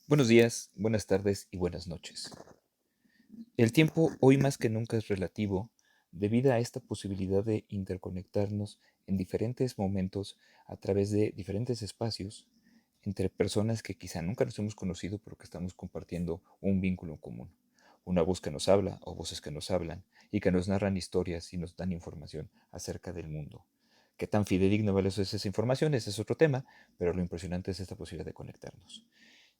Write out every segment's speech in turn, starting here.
Buenos días, buenas tardes y buenas noches. El tiempo hoy más que nunca es relativo debido a esta posibilidad de interconectarnos en diferentes momentos a través de diferentes espacios entre personas que quizá nunca nos hemos conocido pero que estamos compartiendo un vínculo en común. Una voz que nos habla o voces que nos hablan y que nos narran historias y nos dan información acerca del mundo. ¿Qué tan fidedigna vale esa información? Ese es otro tema, pero lo impresionante es esta posibilidad de conectarnos.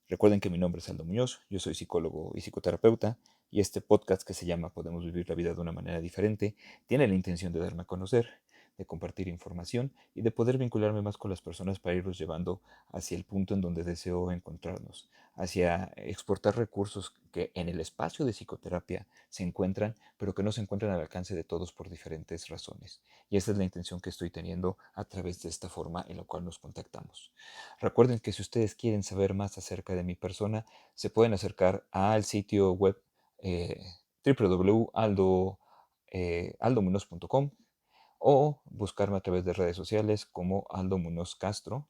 Recuerden que mi nombre es Aldo Muñoz, yo soy psicólogo y psicoterapeuta y este podcast que se llama Podemos vivir la vida de una manera diferente tiene la intención de darme a conocer, de compartir información y de poder vincularme más con las personas para irlos llevando hacia el punto en donde deseo encontrarnos, hacia exportar recursos que en el espacio de psicoterapia se encuentran, pero que no se encuentran al alcance de todos por diferentes razones. Y esa es la intención que estoy teniendo a través de esta forma en la cual nos contactamos. Recuerden que si ustedes quieren saber más acerca de mi persona, se pueden acercar al sitio web eh, www.aldomunoz.com o buscarme a través de redes sociales como Aldo Munoz Castro.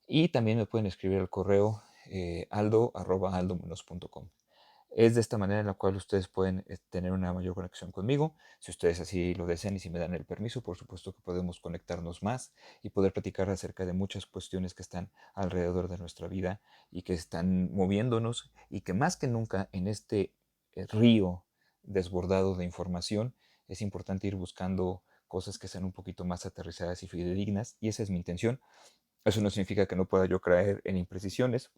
Y también me pueden escribir al correo aldo@aldomunoz.com. Es de esta manera en la cual ustedes pueden tener una mayor conexión conmigo. Si ustedes así lo desean y si me dan el permiso, por supuesto que podemos conectarnos más y poder platicar acerca de muchas cuestiones que están alrededor de nuestra vida y que están moviéndonos y que más que nunca en este río desbordado de información es importante ir buscando cosas que sean un poquito más aterrizadas y fidedignas, y esa es mi intención. Eso no significa que no pueda yo caer en imprecisiones,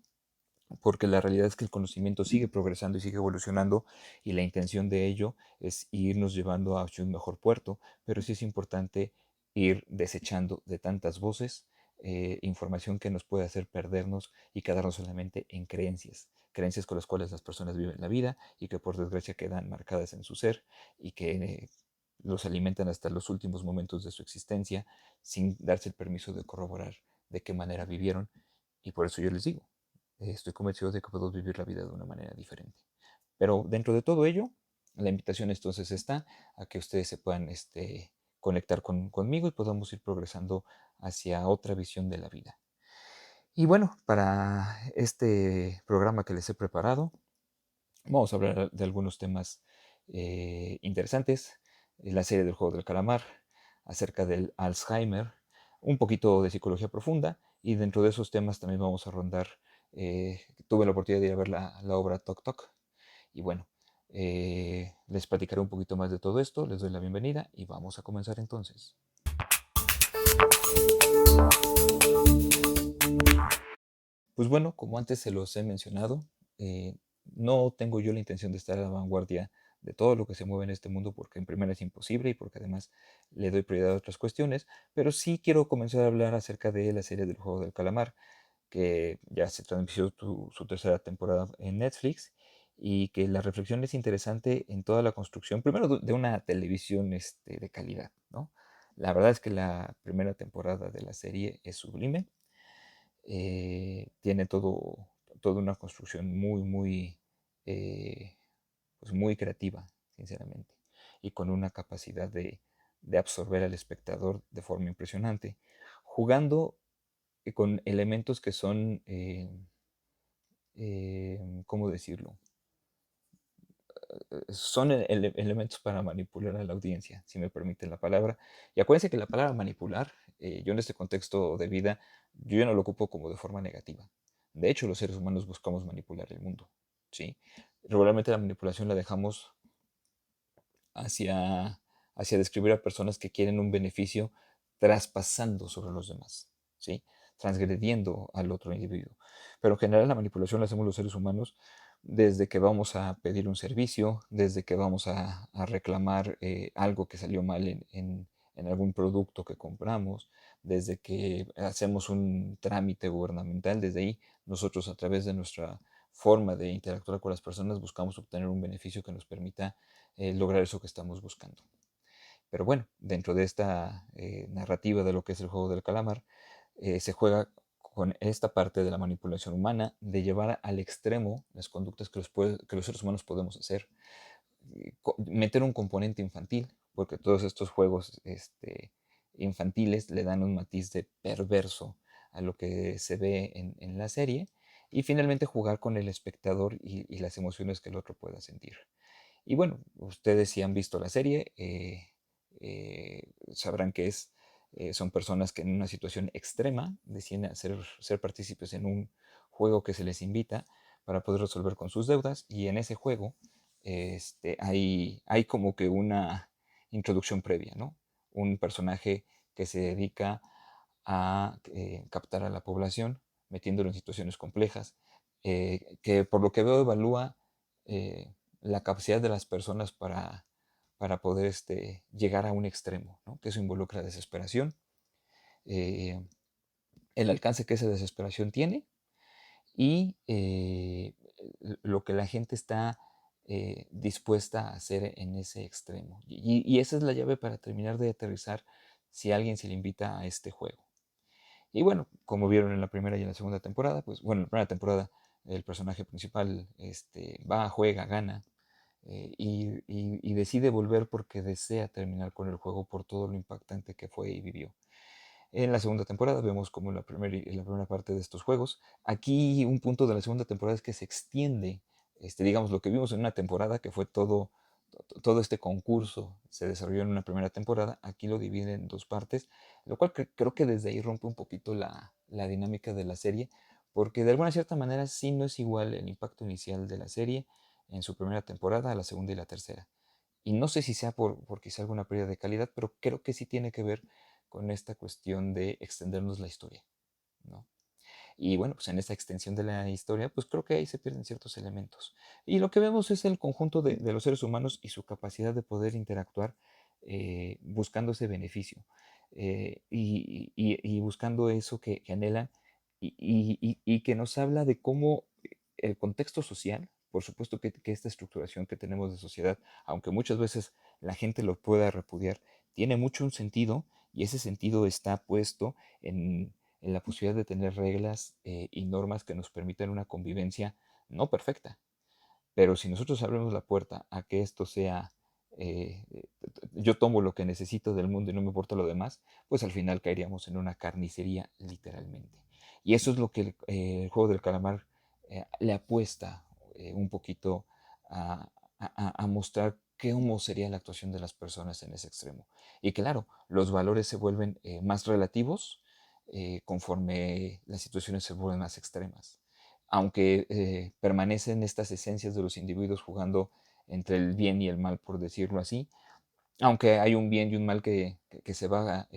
porque la realidad es que el conocimiento sigue progresando y sigue evolucionando, y la intención de ello es irnos llevando hacia un mejor puerto, pero sí es importante ir desechando de tantas voces información que nos puede hacer perdernos y quedarnos solamente en creencias, creencias con las cuales las personas viven la vida y que por desgracia quedan marcadas en su ser y que los alimentan hasta los últimos momentos de su existencia sin darse el permiso de corroborar de qué manera vivieron. Y por eso yo les digo, estoy convencido de que puedo vivir la vida de una manera diferente. Pero dentro de todo ello, la invitación entonces está a que ustedes se puedan conectar conmigo y podamos ir progresando hacia otra visión de la vida. Y bueno, para este programa que les he preparado, vamos a hablar de algunos temas interesantes, la serie del juego del calamar, acerca del Alzheimer, un poquito de psicología profunda, y dentro de esos temas también vamos a rondar, tuve la oportunidad de ir a ver la obra Tok Tok, y bueno, les platicaré un poquito más de todo esto, les doy la bienvenida y vamos a comenzar entonces. Pues bueno, como antes se los he mencionado, no tengo yo la intención de estar a la vanguardia de todo lo que se mueve en este mundo, porque en primera es imposible y porque además le doy prioridad a otras cuestiones, pero sí quiero comenzar a hablar acerca de la serie del juego del calamar, que ya se transmitió su tercera temporada en Netflix, y que la reflexión es interesante en toda la construcción, primero de una televisión de calidad, ¿no? La verdad es que la primera temporada de la serie es sublime, tiene toda una construcción eh, pues muy creativa, sinceramente, y con una capacidad de absorber al espectador de forma impresionante, jugando con elementos que son, ¿cómo decirlo? Son elementos para manipular a la audiencia, si me permiten la palabra. Y acuérdense que la palabra manipular, yo en este contexto de vida, yo ya no lo ocupo como de forma negativa. De hecho, los seres humanos buscamos manipular el mundo, ¿sí? Regularmente la manipulación la dejamos hacia, hacia describir a personas que quieren un beneficio traspasando sobre los demás, ¿sí? Transgrediendo al otro individuo. Pero en general la manipulación la hacemos los seres humanos desde que vamos a pedir un servicio, desde que vamos a reclamar algo que salió mal en algún producto que compramos, desde que hacemos un trámite gubernamental, desde ahí nosotros a través de nuestra forma de interactuar con las personas buscamos obtener un beneficio que nos permita lograr eso que estamos buscando. Pero bueno, dentro de esta narrativa de lo que es el juego del calamar, se juega con esta parte de la manipulación humana, de llevar al extremo las conductas que los seres humanos podemos hacer, meter un componente infantil, porque todos estos juegos infantiles le dan un matiz de perverso a lo que se ve en la serie, Y finalmente jugar con el espectador y las emociones que el otro pueda sentir. Y bueno, ustedes si han visto la serie, sabrán que son personas que en una situación extrema deciden ser partícipes en un juego que se les invita para poder resolver con sus deudas. Y en ese juego hay como que una introducción previa, ¿no? Un personaje que se dedica a captar a la población, metiéndolo en situaciones complejas, que por lo que veo evalúa eh, la capacidad de las personas para poder llegar a un extremo, ¿no? Que eso involucra desesperación, eh, el alcance que esa desesperación tiene y lo que la gente está dispuesta a hacer en ese extremo. Y esa es la llave para terminar de aterrizar si alguien se le invita a este juego. Y bueno, como vieron en la primera y en la segunda temporada, pues bueno, en la primera temporada el personaje principal va, juega, gana y decide volver porque desea terminar con el juego por todo lo impactante que fue y vivió. En la segunda temporada vemos como la primera parte de estos juegos. Aquí un punto de la segunda temporada es que se extiende, digamos, lo que vimos en una temporada, que fue todo este concurso, se desarrolló en una primera temporada, aquí lo divide en dos partes, lo cual creo que desde ahí rompe un poquito la dinámica de la serie, porque de alguna cierta manera sí no es igual el impacto inicial de la serie en su primera temporada a la segunda y la tercera. Y no sé si sea por quizá alguna pérdida de calidad, pero creo que sí tiene que ver con esta cuestión de extendernos la historia, ¿no? Y bueno, pues en esta extensión de la historia, pues creo que ahí se pierden ciertos elementos. Y lo que vemos es el conjunto de los seres humanos y su capacidad de poder interactuar buscando ese beneficio y buscando eso que anhelan y que nos habla de cómo el contexto social, por supuesto que esta estructuración que tenemos de sociedad, aunque muchas veces la gente lo pueda repudiar, tiene mucho un sentido y ese sentido está puesto en la posibilidad de tener reglas y normas que nos permitan una convivencia no perfecta. Pero si nosotros abrimos la puerta a que esto sea, eh, yo tomo lo que necesito del mundo y no me importa lo demás, pues al final caeríamos en una carnicería literalmente. Y eso es lo que el juego del calamar le apuesta un poquito a, a mostrar cómo sería la actuación de las personas en ese extremo. Y claro, los valores se vuelven más relativos conforme las situaciones se vuelven más extremas. Aunque permanecen estas esencias de los individuos jugando entre el bien y el mal, por decirlo así, aunque hay un bien y un mal que se va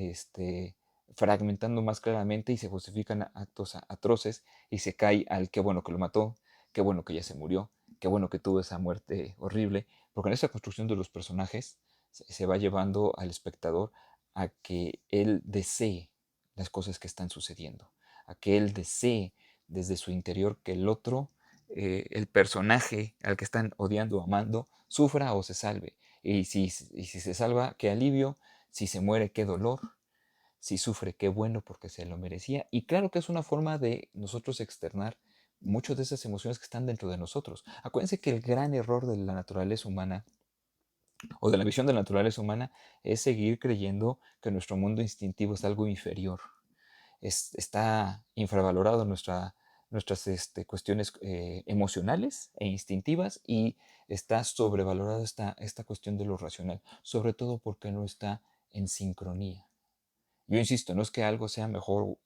fragmentando más claramente y se justifican actos atroces y se cae al qué bueno que lo mató, qué bueno que ya se murió, qué bueno que tuvo esa muerte horrible, porque en esa construcción de los personajes se va llevando al espectador a que él desee las cosas que están sucediendo, a que él desee desde su interior que el otro, el personaje al que están odiando o amando, sufra o se salve. Y si se salva, qué alivio. Si se muere, qué dolor. Si sufre, qué bueno porque se lo merecía. Y claro que es una forma de nosotros externar muchas de esas emociones que están dentro de nosotros. Acuérdense que el gran error de la naturaleza humana o de la visión de la naturaleza humana es seguir creyendo que nuestro mundo instintivo es algo inferior. Está infravalorado nuestras cuestiones emocionales e instintivas y está sobrevalorada esta cuestión de lo racional, sobre todo porque no está en sincronía. Yo insisto, no es que algo sea mejor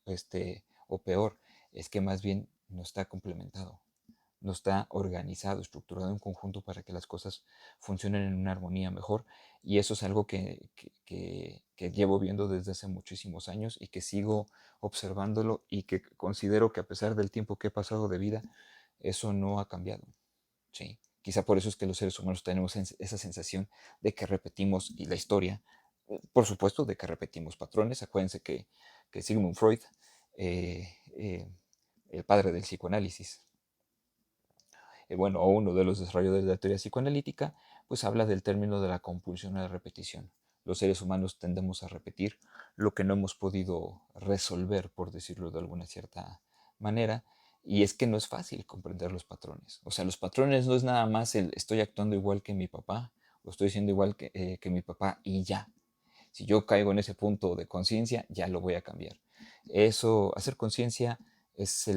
o peor, es que más bien no está complementado, no está organizado, estructurado en conjunto para que las cosas funcionen en una armonía mejor. Y eso es algo que llevo viendo desde hace muchísimos años y que sigo observándolo y que considero que a pesar del tiempo que he pasado de vida, eso no ha cambiado. ¿Sí? Quizá por eso es que los seres humanos tenemos esa sensación de que repetimos y la historia, por supuesto, de que repetimos patrones. Acuérdense que Sigmund Freud, eh, eh, el padre del psicoanálisis, bueno, o uno de los desarrolladores de la teoría psicoanalítica, pues habla del término de la compulsión a la repetición. Los seres humanos tendemos a repetir lo que no hemos podido resolver, por decirlo de alguna cierta manera, y es que no es fácil comprender los patrones. O sea, los patrones no es nada más el estoy actuando igual que mi papá, o estoy siendo igual que mi papá y ya. Si yo caigo en ese punto de conciencia, ya lo voy a cambiar. Eso, hacer conciencia es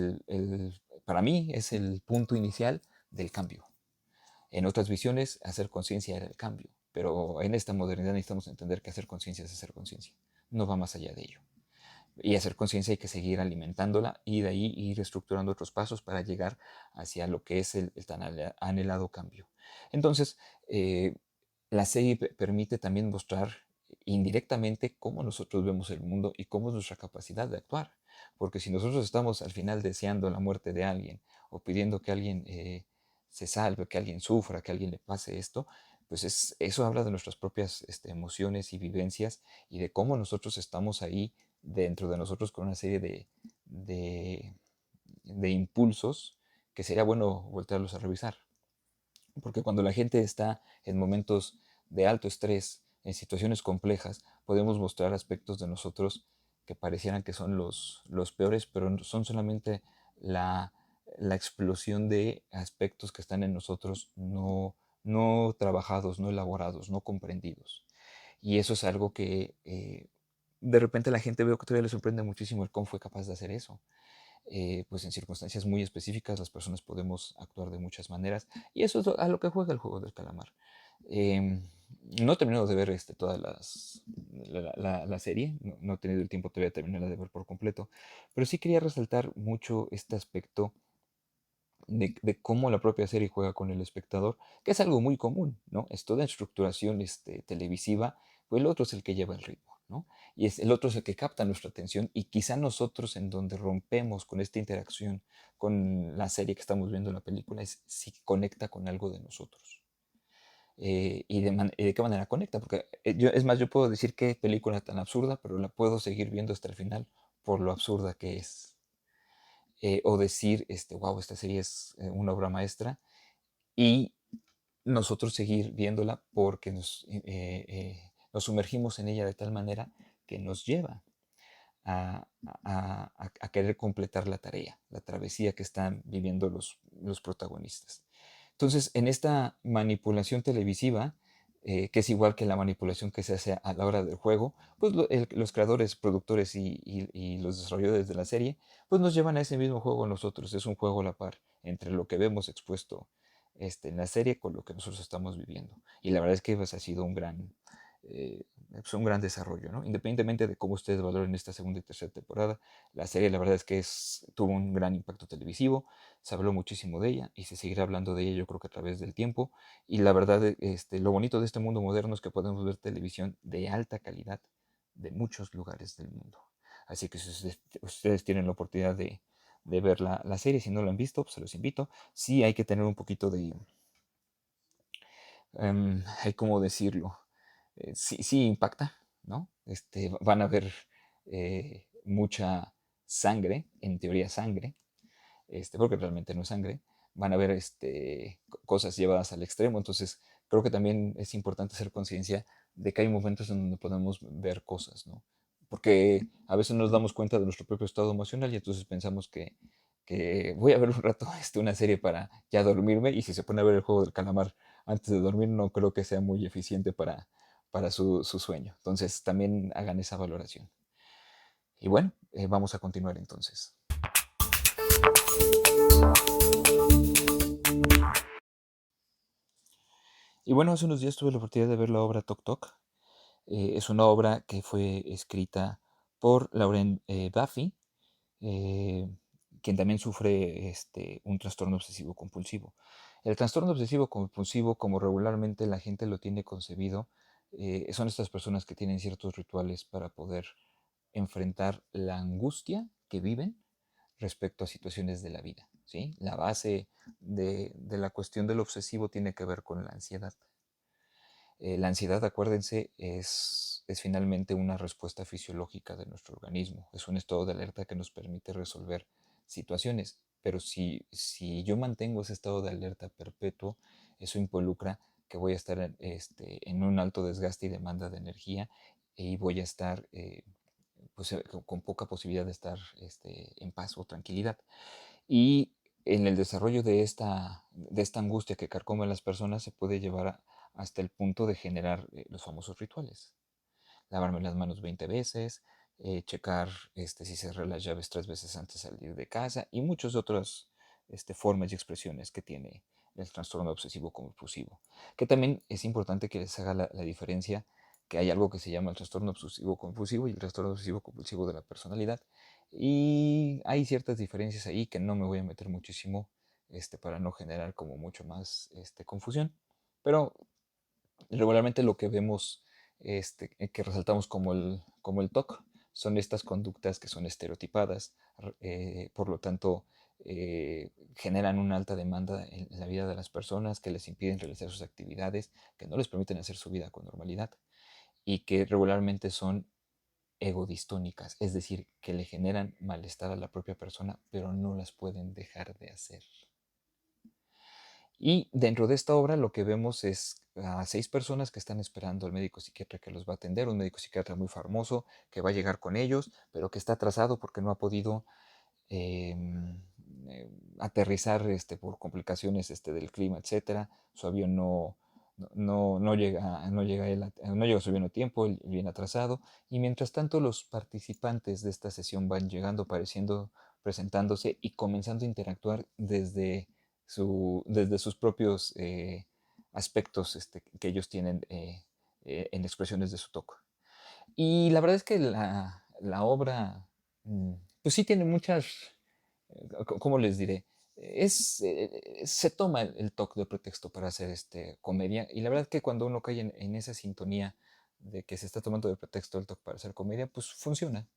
para mí es el punto inicial del cambio. En otras visiones, hacer conciencia era el cambio, pero en esta modernidad necesitamos entender que hacer conciencia es hacer conciencia, no va más allá de ello. Y hacer conciencia hay que seguir alimentándola y de ahí ir estructurando otros pasos para llegar hacia lo que es el tan anhelado cambio. Entonces, la serie permite también mostrar indirectamente cómo nosotros vemos el mundo y cómo es nuestra capacidad de actuar. Porque si nosotros estamos al final deseando la muerte de alguien o pidiendo que alguien se salve, que alguien sufra, que alguien le pase esto, pues eso habla de nuestras propias emociones y vivencias y de cómo nosotros estamos ahí dentro de nosotros con una serie de, de impulsos que sería bueno voltearlos a revisar. Porque cuando la gente está en momentos de alto estrés, en situaciones complejas, podemos mostrar aspectos de nosotros que parecieran que son los peores, pero son solamente la, la explosión de aspectos que están en nosotros no trabajados, no elaborados, no comprendidos. Y eso es algo que de repente la gente veo que todavía le sorprende muchísimo el cómo fue capaz de hacer eso. Pues en circunstancias muy específicas las personas podemos actuar de muchas maneras y eso es a lo que juega el juego del calamar. Eh, no he terminado de ver toda la serie, no he tenido el tiempo todavía de terminarla de ver por completo, pero sí quería resaltar mucho este aspecto de cómo la propia serie juega con el espectador, que es algo muy común, ¿no? Es toda estructuración televisiva, pues el otro es el que lleva el ritmo, ¿no? Y el otro es el que capta nuestra atención y quizá nosotros en donde rompemos con esta interacción con la serie que estamos viendo en la película es si conecta con algo de nosotros. Y de qué manera conecta, porque es más, yo puedo decir qué película tan absurda, pero la puedo seguir viendo hasta el final por lo absurda que es o decir, wow, esta serie es una obra maestra y nosotros seguir viéndola porque nos sumergimos en ella de tal manera que nos lleva a querer completar la tarea, la travesía que están viviendo los protagonistas. Entonces, en esta manipulación televisiva, que es igual que la manipulación que se hace a la hora del juego, pues los creadores, productores y los desarrolladores de la serie, pues nos llevan a ese mismo juego nosotros. Es un juego a la par entre lo que vemos expuesto en la serie con lo que nosotros estamos viviendo. Y la verdad es que pues, ha sido eh, un gran desarrollo, ¿no? Independientemente de cómo ustedes valoren esta segunda y tercera temporada, la serie la verdad es que tuvo un gran impacto televisivo, se habló muchísimo de ella y se seguirá hablando de ella yo creo que a través del tiempo. Y la verdad, lo bonito de este mundo moderno es que podemos ver televisión de alta calidad de muchos lugares del mundo. Así que si ustedes tienen la oportunidad de ver la serie, si no la han visto, pues se los invito. Sí hay que tener un poquito de, hay como decirlo, sí impacta, ¿no? Van a ver mucha sangre, en teoría sangre, porque realmente no es sangre, van a ver cosas llevadas al extremo, entonces creo que también es importante hacer conciencia de que hay momentos en donde podemos ver cosas, ¿no? Porque a veces nos damos cuenta de nuestro propio estado emocional y entonces pensamos que voy a ver un rato una serie para ya dormirme y si se pone a ver el juego del calamar antes de dormir no creo que sea muy eficiente para su sueño. Entonces también hagan esa valoración. Y bueno, vamos a continuar entonces. Y bueno, hace unos días tuve la oportunidad de ver la obra Tok Tok. Es una obra que fue escrita por Lauren Duffy, eh, quien también sufre un trastorno obsesivo compulsivo. El trastorno obsesivo compulsivo, como regularmente la gente lo tiene concebido, son estas personas que tienen ciertos rituales para poder enfrentar la angustia que viven respecto a situaciones de la vida. ¿Sí? La base de la cuestión del obsesivo tiene que ver con la ansiedad. La ansiedad, acuérdense, es finalmente una respuesta fisiológica de nuestro organismo. Es un estado de alerta que nos permite resolver situaciones. Pero si yo mantengo ese estado de alerta perpetuo, eso involucra que voy a estar en un alto desgaste y demanda de energía y voy a estar pues, con poca posibilidad de estar en paz o tranquilidad. Y en el desarrollo de esta angustia que carcome a las personas se puede llevar hasta el punto de generar los famosos rituales. Lavarme las manos 20 veces, checar si cerré las llaves 3 veces antes de salir de casa y muchos otros formas y expresiones que tiene el trastorno obsesivo compulsivo. Que también es importante que les haga la diferencia que hay algo que se llama el trastorno obsesivo compulsivo y el trastorno obsesivo compulsivo de la personalidad. Y hay ciertas diferencias ahí que no me voy a meter muchísimo para no generar como mucho más confusión. Pero regularmente lo que vemos, que resaltamos como el TOC, son estas conductas que son estereotipadas, por lo tanto, generan una alta demanda en la vida de las personas, que les impiden realizar sus actividades, que no les permiten hacer su vida con normalidad y que regularmente son egodistónicas, es decir, que le generan malestar a la propia persona, pero no las pueden dejar de hacer. Y dentro de esta obra lo que vemos es a 6 personas que están esperando al médico psiquiatra que los va a atender, un médico psiquiatra muy famoso que va a llegar con ellos, pero que está atrasado porque no ha podido em, eh, aterrizar por complicaciones del clima, etcétera. Su avión no llega, no llega a su avión a tiempo, él viene atrasado. Y mientras tanto, los participantes de esta sesión van llegando, apareciendo, presentándose y comenzando a interactuar desde sus propios aspectos que ellos tienen en expresiones de su toque. Y la verdad es que la obra, mm, pues sí tiene muchas, ¿cómo les diré? Se toma el toque de pretexto para hacer comedia, y la verdad es que cuando uno cae en esa sintonía de que se está tomando de pretexto el toque para hacer comedia, pues funciona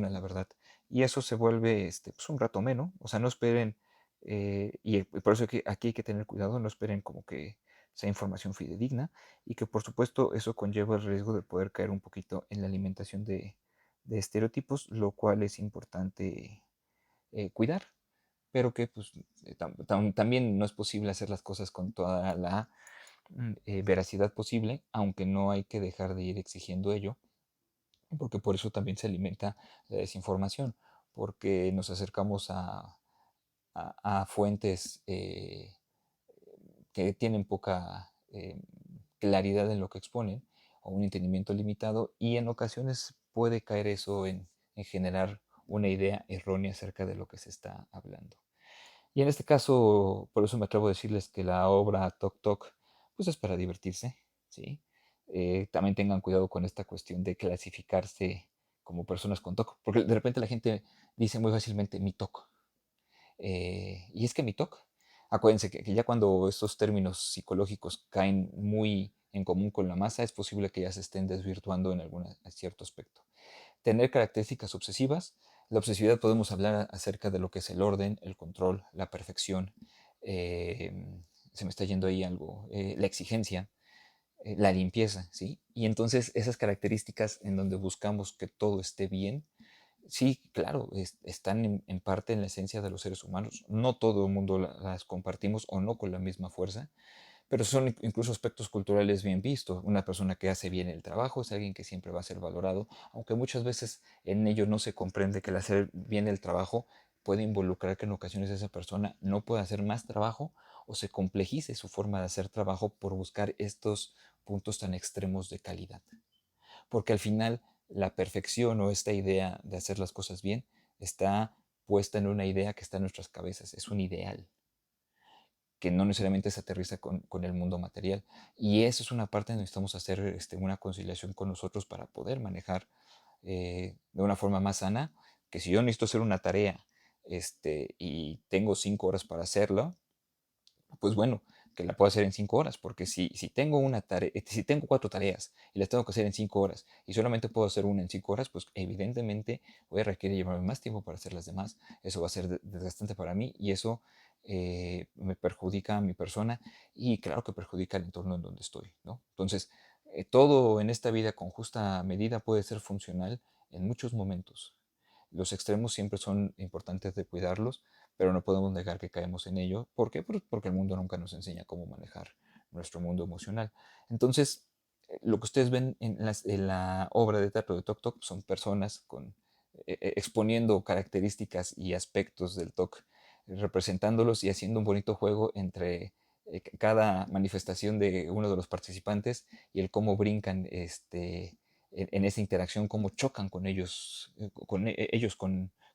la verdad. Y eso se vuelve pues un rato menos, o sea, no esperen, y por eso que aquí hay que tener cuidado, no esperen como que sea información fidedigna, y que por supuesto eso conlleva el riesgo de poder caer un poquito en la alimentación de estereotipos, lo cual es importante cuidar, pero que pues, también no es posible hacer las cosas con toda la veracidad posible, aunque no hay que dejar de ir exigiendo ello, porque por eso también se alimenta la desinformación, porque nos acercamos a fuentes que tienen poca claridad en lo que exponen o un entendimiento limitado, y en ocasiones puede caer eso en generar una idea errónea acerca de lo que se está hablando. Y en este caso, por eso me atrevo a decirles que la obra Tok Tok pues es para divertirse, ¿sí? También tengan cuidado con esta cuestión de clasificarse como personas con TOC, porque de repente la gente dice muy fácilmente mi TOC. Y es que mi TOC, acuérdense que ya cuando estos términos psicológicos caen muy en común con la masa, es posible que ya se estén desvirtuando en algún cierto aspecto. Tener características obsesivas. La obsesividad podemos hablar acerca de lo que es el orden, el control, la perfección, se me está yendo ahí algo, la exigencia, la limpieza, ¿sí? Y entonces esas características en donde buscamos que todo esté bien, sí, claro, están en parte en la esencia de los seres humanos. No todo el mundo las compartimos o no con la misma fuerza, pero son incluso aspectos culturales bien vistos. Una persona que hace bien el trabajo es alguien que siempre va a ser valorado, aunque muchas veces en ello no se comprende que el hacer bien el trabajo puede involucrar que en ocasiones esa persona no pueda hacer más trabajo o se complejice su forma de hacer trabajo por buscar estos puntos tan extremos de calidad. Porque al final la perfección o esta idea de hacer las cosas bien está puesta en una idea que está en nuestras cabezas, es un ideal que no necesariamente se aterriza con el mundo material. Y eso es una parte donde necesitamos hacer una conciliación con nosotros para poder manejar de una forma más sana, que si yo necesito hacer una tarea y tengo 5 horas para hacerlo, pues bueno, que la puedo hacer en 5 horas, porque si tengo una tarea, si tengo 4 tareas y las tengo que hacer en 5 horas y solamente puedo hacer una en 5 horas, pues evidentemente voy a requerir llevarme más tiempo para hacer las demás. Eso va a ser desgastante para mí y eso me perjudica a mi persona y claro que perjudica el entorno en donde estoy, ¿no? Entonces, todo en esta vida con justa medida puede ser funcional en muchos momentos. Los extremos siempre son importantes de cuidarlos, pero no podemos negar que caemos en ello. ¿Por qué? Porque el mundo nunca nos enseña cómo manejar nuestro mundo emocional. Entonces, lo que ustedes ven en la obra de teatro de Tok Tok son personas exponiendo características y aspectos del TOC, representándolos y haciendo un bonito juego entre cada manifestación de uno de los participantes y el cómo brincan en esa interacción, cómo chocan con ellos, ellos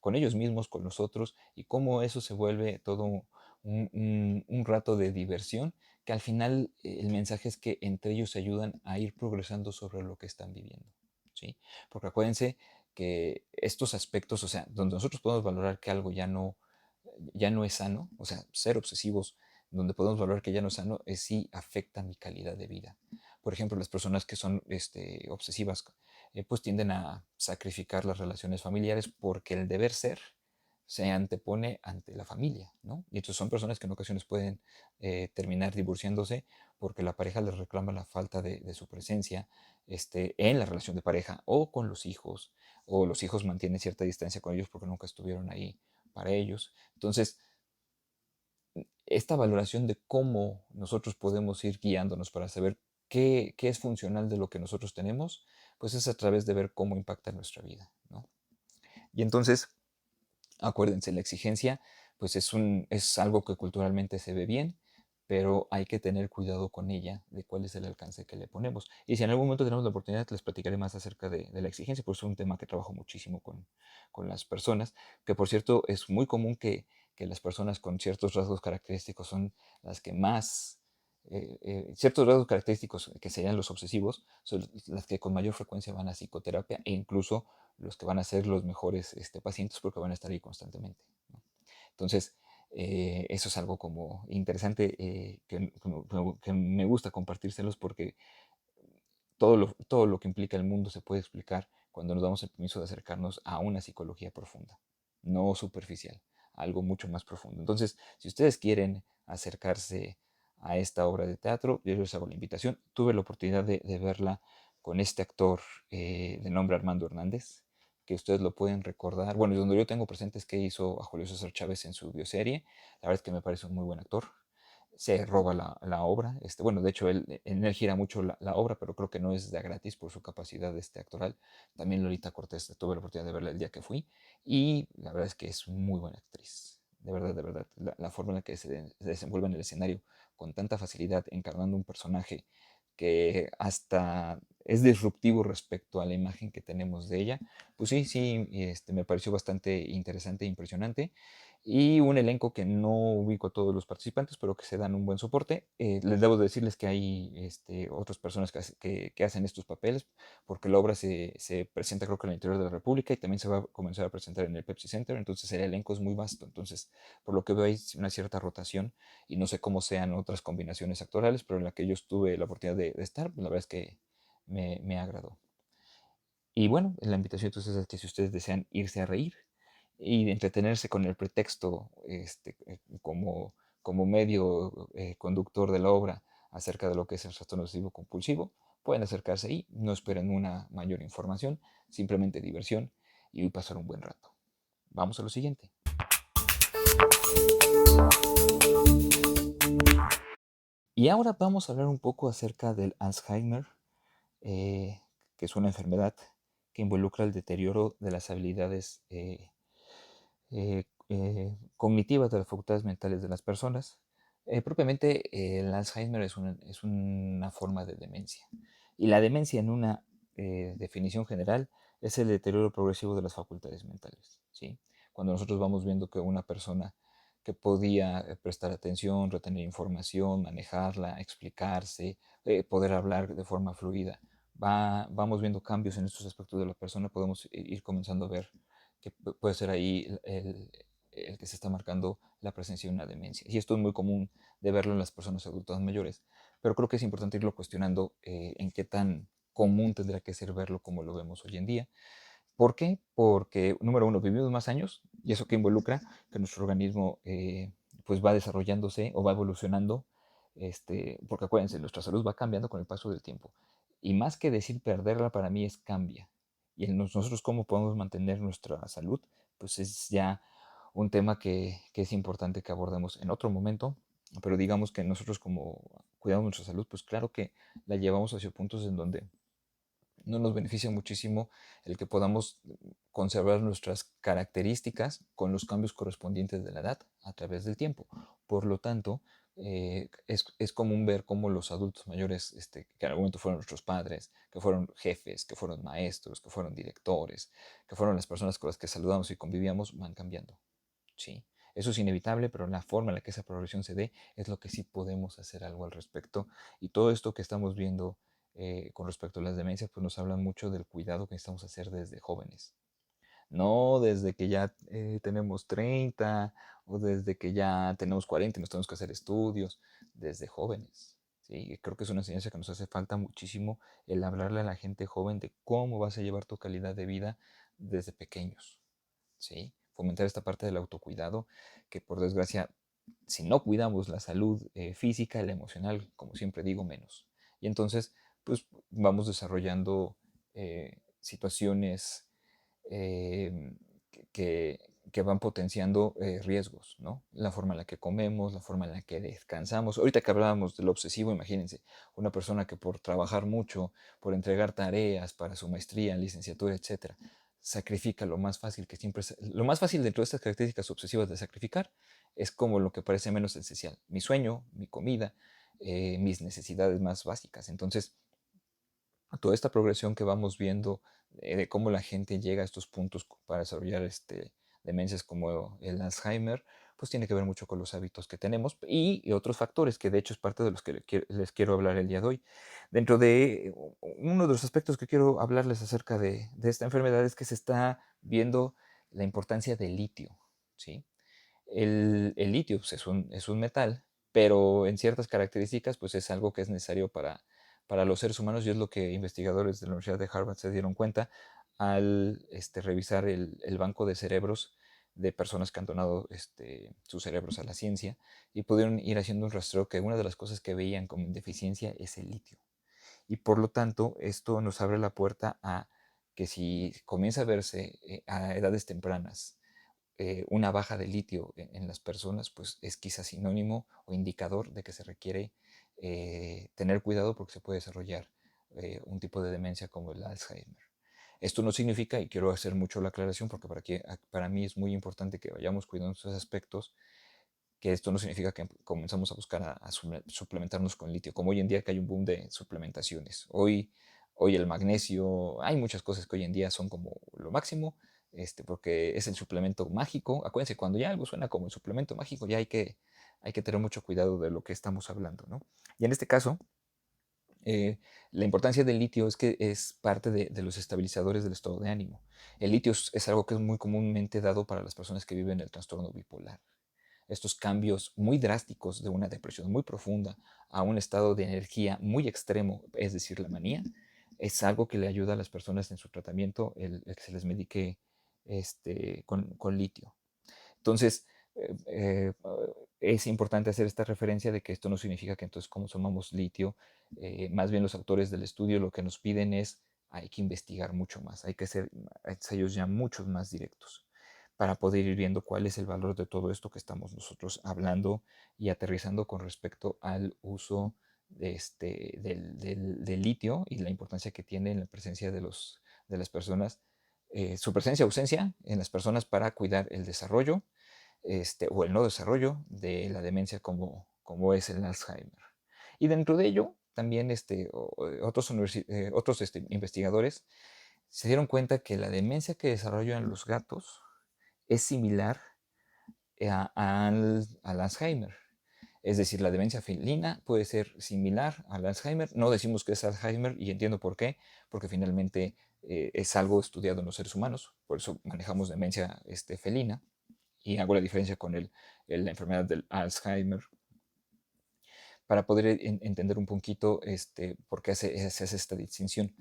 con ellos mismos, con los otros, y cómo eso se vuelve todo un rato de diversión, que al final el mensaje es que entre ellos se ayudan a ir progresando sobre lo que están viviendo, ¿sí? Porque acuérdense que estos aspectos, o sea, donde nosotros podemos valorar que algo ya no es sano, o sea, ser obsesivos, donde podemos valorar que ya no es sano, es si afecta mi calidad de vida. Por ejemplo, las personas que son obsesivas, pues tienden a sacrificar las relaciones familiares porque el deber ser se antepone ante la familia, ¿no? Y entonces son personas que en ocasiones pueden terminar divorciándose porque la pareja les reclama la falta de su presencia en la relación de pareja o con los hijos, o los hijos mantienen cierta distancia con ellos porque nunca estuvieron ahí para ellos. Entonces, esta valoración de cómo nosotros podemos ir guiándonos para saber qué es funcional de lo que nosotros tenemos, pues es a través de ver cómo impacta nuestra vida, ¿no? Y entonces, acuérdense, la exigencia, pues es algo que culturalmente se ve bien, pero hay que tener cuidado con ella, de cuál es el alcance que le ponemos. Y si en algún momento tenemos la oportunidad, les platicaré más acerca de la exigencia, porque es un tema que trabajo muchísimo con las personas, que por cierto es muy común que las personas con ciertos rasgos característicos son las que más, ciertos rasgos característicos que serían los obsesivos, son las que con mayor frecuencia van a psicoterapia e incluso los que van a ser los mejores pacientes porque van a estar ahí constantemente, ¿no? Entonces, eso es algo como interesante que me gusta compartírselos porque todo lo que implica el mundo se puede explicar cuando nos damos el permiso de acercarnos a una psicología profunda, no superficial, algo mucho más profundo. Entonces, si ustedes quieren acercarse a esta obra de teatro, yo les hago la invitación. Tuve la oportunidad de verla con este actor de nombre Armando Hernández, que ustedes lo pueden recordar. Bueno, donde yo tengo presente es que hizo a Julio César Chávez en su bioserie. La verdad es que me parece un muy buen actor. Se roba la obra. Bueno, de hecho, en él gira mucho la obra, pero creo que no es de gratis por su capacidad actoral. También Lolita Cortés, tuve la oportunidad de verla el día que fui, y la verdad es que es muy buena actriz. De verdad, la forma en la que se desenvuelve en el escenario con tanta facilidad, encarnando un personaje que hasta es disruptivo respecto a la imagen que tenemos de ella, pues sí, sí, me pareció bastante interesante e impresionante. Y un elenco que no ubico a todos los participantes, pero que se dan un buen soporte. Les debo decirles que hay otras personas que hacen estos papeles, porque la obra se presenta creo que en el interior de la República y también se va a comenzar a presentar en el Pepsi Center, entonces el elenco es muy vasto. Entonces, por lo que veo hay una cierta rotación y no sé cómo sean otras combinaciones actorales, pero en la que yo tuve la oportunidad de estar, pues la verdad es que me agradó. Y bueno, la invitación entonces es que si ustedes desean irse a reír y de entretenerse con el pretexto como medio conductor de la obra acerca de lo que es el trastorno obsesivo compulsivo, pueden acercarse ahí, no esperen una mayor información, simplemente diversión y pasar un buen rato. Vamos a lo siguiente. Y ahora vamos a hablar un poco acerca del Alzheimer, eh, que es una enfermedad que involucra el deterioro de las habilidades cognitivas de las facultades mentales de las personas. Propiamente, el Alzheimer es una forma de demencia. Y la demencia, en una definición general, es el deterioro progresivo de las facultades mentales, ¿sí? Cuando nosotros vamos viendo que una persona que podía prestar atención, retener información, manejarla, explicarse, poder hablar de forma fluida, vamos viendo cambios en estos aspectos de la persona, podemos ir comenzando a ver que puede ser ahí el que se está marcando la presencia de una demencia. Y esto es muy común de verlo en las personas adultas mayores, pero creo que es importante irlo cuestionando en qué tan común tendría que ser verlo como lo vemos hoy en día. ¿Por qué? Porque, número uno, vivimos más años y eso que involucra que nuestro organismo pues va desarrollándose o va evolucionando, porque acuérdense, nuestra salud va cambiando con el paso del tiempo. Y más que decir perderla, para mí es cambia. Y en nosotros cómo podemos mantener nuestra salud, pues es ya un tema que es importante que abordemos en otro momento, pero digamos que nosotros como cuidamos nuestra salud, pues claro que la llevamos hacia puntos en donde no nos beneficia muchísimo el que podamos conservar nuestras características con los cambios correspondientes de la edad a través del tiempo. Por lo tanto, Es común ver cómo los adultos mayores, que en algún momento fueron nuestros padres, que fueron jefes, que fueron maestros, que fueron directores, que fueron las personas con las que saludamos y convivíamos, van cambiando. Sí, eso es inevitable, pero la forma en la que esa progresión se dé es lo que sí podemos hacer algo al respecto. Y todo esto que estamos viendo con respecto a las demencias, pues nos habla mucho del cuidado que necesitamos hacer desde jóvenes. No desde que ya tenemos 30 o desde que ya tenemos 40 y nos tenemos que hacer estudios, desde jóvenes. ¿Sí? Creo que es una enseñanza que nos hace falta muchísimo el hablarle a la gente joven de cómo vas a llevar tu calidad de vida desde pequeños. ¿Sí? Fomentar esta parte del autocuidado que por desgracia, si no cuidamos la salud física, la emocional, como siempre digo, menos. Y entonces, pues vamos desarrollando situaciones eh, que, que van potenciando riesgos, ¿no? La forma en la que comemos, la forma en la que descansamos. Ahorita que hablábamos del obsesivo, imagínense, una persona que por trabajar mucho, por entregar tareas para su maestría, licenciatura, etcétera, sacrifica lo más fácil que siempre lo más fácil dentro de estas características obsesivas de sacrificar es como lo que parece menos esencial, mi sueño, mi comida, mis necesidades más básicas. Entonces, toda esta progresión que vamos viendo de cómo la gente llega a estos puntos para desarrollar demencias como el Alzheimer, pues tiene que ver mucho con los hábitos que tenemos y otros factores que de hecho es parte de los que les quiero hablar el día de hoy. Dentro de uno de los aspectos que quiero hablarles acerca de esta enfermedad es que se está viendo la importancia del litio, ¿sí? El litio pues, es un metal, pero en ciertas características pues es algo que es necesario para los seres humanos y es lo que investigadores de la Universidad de Harvard se dieron cuenta al revisar el banco de cerebros de personas que han donado sus cerebros a la ciencia y pudieron ir haciendo un rastreo que una de las cosas que veían como deficiencia es el litio. Y por lo tanto, esto nos abre la puerta a que si comienza a verse a edades tempranas una baja de litio en las personas, pues es quizás sinónimo o indicador de que se requiere tener cuidado porque se puede desarrollar un tipo de demencia como el Alzheimer. Esto no significa, y quiero hacer mucho la aclaración porque para mí es muy importante que vayamos cuidando esos aspectos, que esto no significa que comenzamos a buscar a suplementarnos con litio, como hoy en día que hay un boom de suplementaciones. Hoy el magnesio, hay muchas cosas que hoy en día son como lo máximo, porque es el suplemento mágico. Acuérdense, cuando ya algo suena como el suplemento mágico, ya hay que tener mucho cuidado de lo que estamos hablando, ¿no? Y en este caso, eh, la importancia del litio es que es parte de los estabilizadores del estado de ánimo. El litio es algo que es muy comúnmente dado para las personas que viven el trastorno bipolar. Estos cambios muy drásticos de una depresión muy profunda a un estado de energía muy extremo, es decir, la manía, es algo que le ayuda a las personas en su tratamiento el que se les medique con litio. Entonces, es importante hacer esta referencia de que esto no significa que entonces como sumamos litio, más bien los autores del estudio lo que nos piden es hay que investigar mucho más, hay que hacer ensayos ya muchos más directos para poder ir viendo cuál es el valor de todo esto que estamos nosotros hablando y aterrizando con respecto al uso del litio y la importancia que tiene en la presencia de las personas, su presencia o ausencia en las personas para cuidar el desarrollo o el no desarrollo de la demencia como es el Alzheimer. Y dentro de ello, también otros investigadores se dieron cuenta que la demencia que desarrollan los gatos es similar al Alzheimer. Es decir, la demencia felina puede ser similar al Alzheimer. No decimos que es Alzheimer y entiendo por qué, porque finalmente es algo estudiado en los seres humanos, por eso manejamos demencia felina y hago la diferencia con la enfermedad del Alzheimer para poder entender un poquito por qué se hace esta distinción.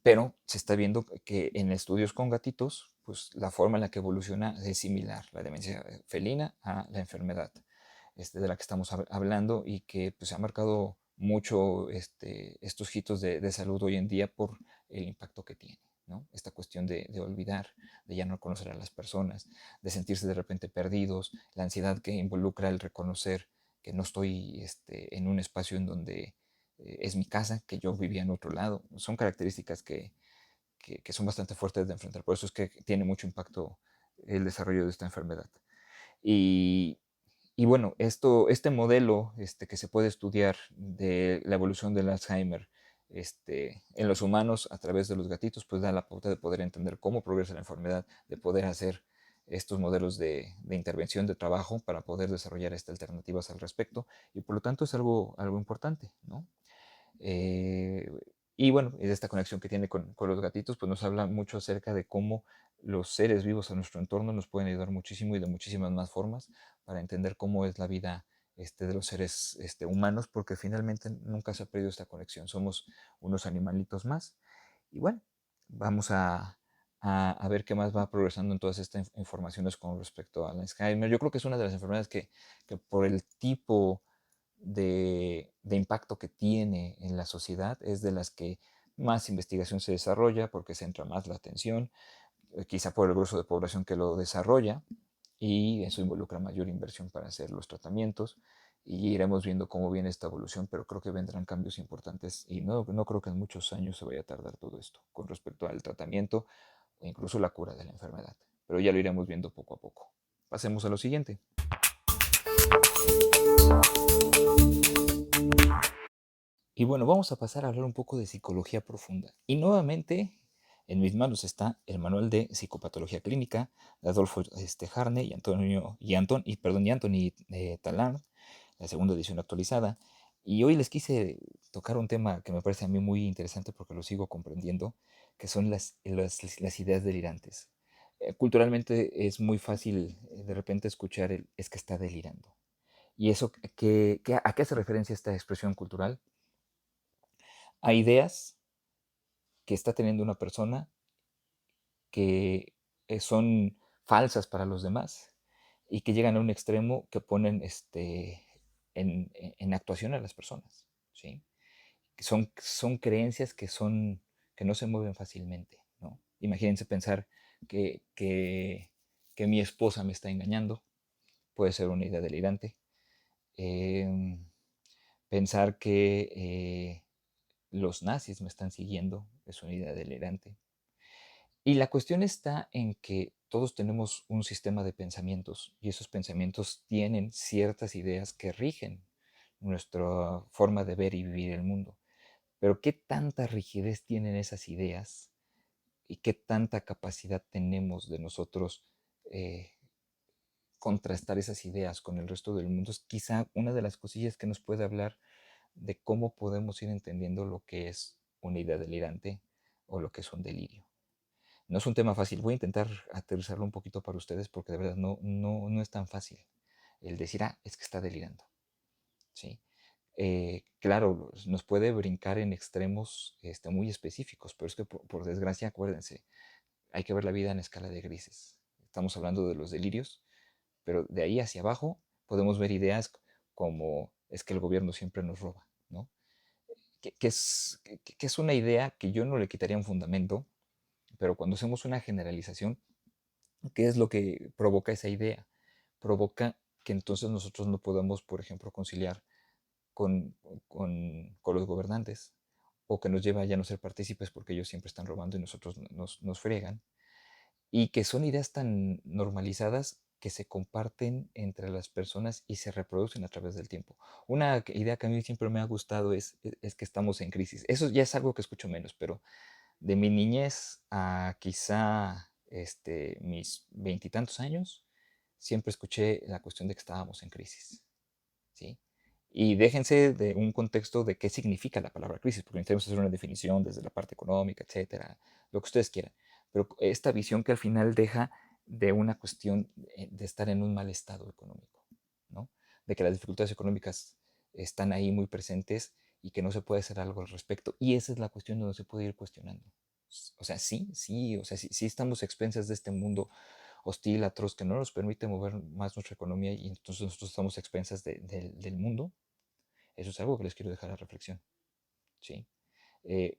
Pero se está viendo que en estudios con gatitos, pues la forma en la que evoluciona es similar, la demencia felina a la enfermedad de la que estamos hablando y que pues, ha marcado mucho estos hitos de salud hoy en día por el impacto que tiene. ¿No? Esta cuestión de olvidar, de ya no conocer a las personas, de sentirse de repente perdidos, la ansiedad que involucra el reconocer que no estoy en un espacio en donde es mi casa, que yo vivía en otro lado. Son características que son bastante fuertes de enfrentar. Por eso es que tiene mucho impacto el desarrollo de esta enfermedad. Y, Y bueno, este modelo que se puede estudiar de la evolución del Alzheimer en los humanos a través de los gatitos, pues da la pauta de poder entender cómo progresa la enfermedad, de poder hacer estos modelos de intervención de trabajo para poder desarrollar alternativas al respecto. Y por lo tanto es algo importante, ¿no? Eh, y bueno, y de esta conexión que tiene con los gatitos, pues nos habla mucho acerca de cómo los seres vivos a nuestro entorno nos pueden ayudar muchísimo y de muchísimas más formas para entender cómo es la vida de los seres humanos, porque finalmente nunca se ha perdido esta conexión. Somos unos animalitos más. Y bueno, vamos a ver qué más va progresando en todas estas informaciones con respecto al Alzheimer. Yo creo que es una de las enfermedades que por el tipo de impacto que tiene en la sociedad es de las que más investigación se desarrolla porque centra más la atención, quizá por el grueso de población que lo desarrolla, y eso involucra mayor inversión para hacer los tratamientos y iremos viendo cómo viene esta evolución, pero creo que vendrán cambios importantes y no creo que en muchos años se vaya a tardar todo esto con respecto al tratamiento e incluso la cura de la enfermedad, pero ya lo iremos viendo poco a poco. Pasemos a lo siguiente. Y bueno, vamos a pasar a hablar un poco de psicología profunda. Y nuevamente, en mis manos está el manual de psicopatología clínica de Adolfo Harney y Anthony Talard, la segunda edición actualizada. Y hoy les quise tocar un tema que me parece a mí muy interesante porque lo sigo comprendiendo, que son las ideas delirantes. Culturalmente es muy fácil de repente escuchar es que está delirando. ¿Y eso a qué hace referencia esta expresión cultural? A ideas que está teniendo una persona que son falsas para los demás y que llegan a un extremo que ponen en actuación a las personas, ¿sí? Son creencias que no se mueven fácilmente, ¿no? Imagínense pensar que mi esposa me está engañando, puede ser una idea delirante. Em, Pensar que los nazis me están siguiendo es una idea delirante. Y la cuestión está en que todos tenemos un sistema de pensamientos y esos pensamientos tienen ciertas ideas que rigen nuestra forma de ver y vivir el mundo. Pero ¿qué tanta rigidez tienen esas ideas y qué tanta capacidad tenemos de nosotros eh, contrastar esas ideas con el resto del mundo? Es quizá una de las cosillas que nos puede hablar de cómo podemos ir entendiendo lo que es una idea delirante o lo que es un delirio. No es un tema fácil. Voy a intentar aterrizarlo un poquito para ustedes porque de verdad no es tan fácil el decir, es que está delirando. ¿Sí? Claro, nos puede brincar en extremos muy específicos, pero es que por desgracia, acuérdense, hay que ver la vida en escala de grises. Estamos hablando de los delirios, pero de ahí hacia abajo podemos ver ideas como es que el gobierno siempre nos roba, ¿no? Que es una idea que yo no le quitaría un fundamento, pero cuando hacemos una generalización, ¿qué es lo que provoca esa idea? Provoca que entonces nosotros no podamos, por ejemplo, conciliar con, con los gobernantes, o que nos lleva a ya no ser partícipes porque ellos siempre están robando y nosotros nos friegan, y que son ideas tan normalizadas que se comparten entre las personas y se reproducen a través del tiempo. Una idea que a mí siempre me ha gustado es que estamos en crisis. Eso ya es algo que escucho menos, pero de mi niñez a quizá mis veintitantos años, siempre escuché la cuestión de que estábamos en crisis, ¿sí? Y déjense de un contexto de qué significa la palabra crisis, porque necesitamos hacer una definición desde la parte económica, etcétera, lo que ustedes quieran. Pero esta visión que al final deja de una cuestión de estar en un mal estado económico, ¿no? De que las dificultades económicas están ahí muy presentes y que no se puede hacer algo al respecto. Y esa es la cuestión donde se puede ir cuestionando. O sea, sí, o sea, sí estamos expensas de este mundo hostil, atroz, que no nos permite mover más nuestra economía y entonces nosotros estamos expensas del mundo. Eso es algo que les quiero dejar a reflexión, ¿sí?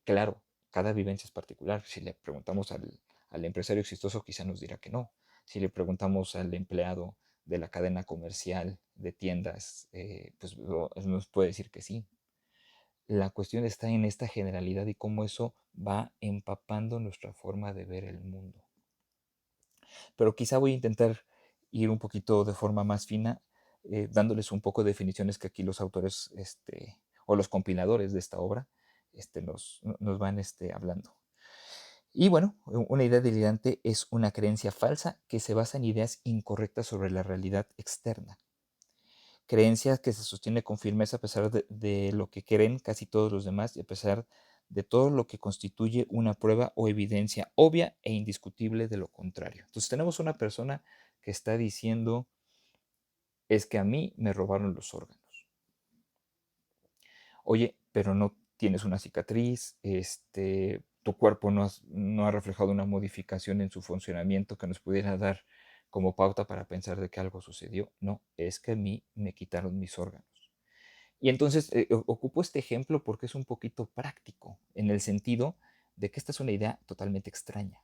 Claro, cada vivencia es particular. Si le preguntamos al empresario exitoso, quizá nos dirá que no. Si le preguntamos al empleado de la cadena comercial de tiendas, pues nos puede decir que sí. La cuestión está en esta generalidad y cómo eso va empapando nuestra forma de ver el mundo. Pero quizá voy a intentar ir un poquito de forma más fina dándoles un poco de definiciones que aquí los autores o los compiladores de esta obra nos van hablando. Y bueno, una idea delirante es una creencia falsa que se basa en ideas incorrectas sobre la realidad externa. Creencias que se sostiene con firmeza a pesar de lo que creen casi todos los demás y a pesar de todo lo que constituye una prueba o evidencia obvia e indiscutible de lo contrario. Entonces tenemos una persona que está diciendo, es que a mí me robaron los órganos. Oye, pero no tienes una cicatriz, tu cuerpo no ha reflejado una modificación en su funcionamiento que nos pudiera dar como pauta para pensar de que algo sucedió. No, es que a mí me quitaron mis órganos. Y entonces ocupo este ejemplo porque es un poquito práctico, en el sentido de que esta es una idea totalmente extraña.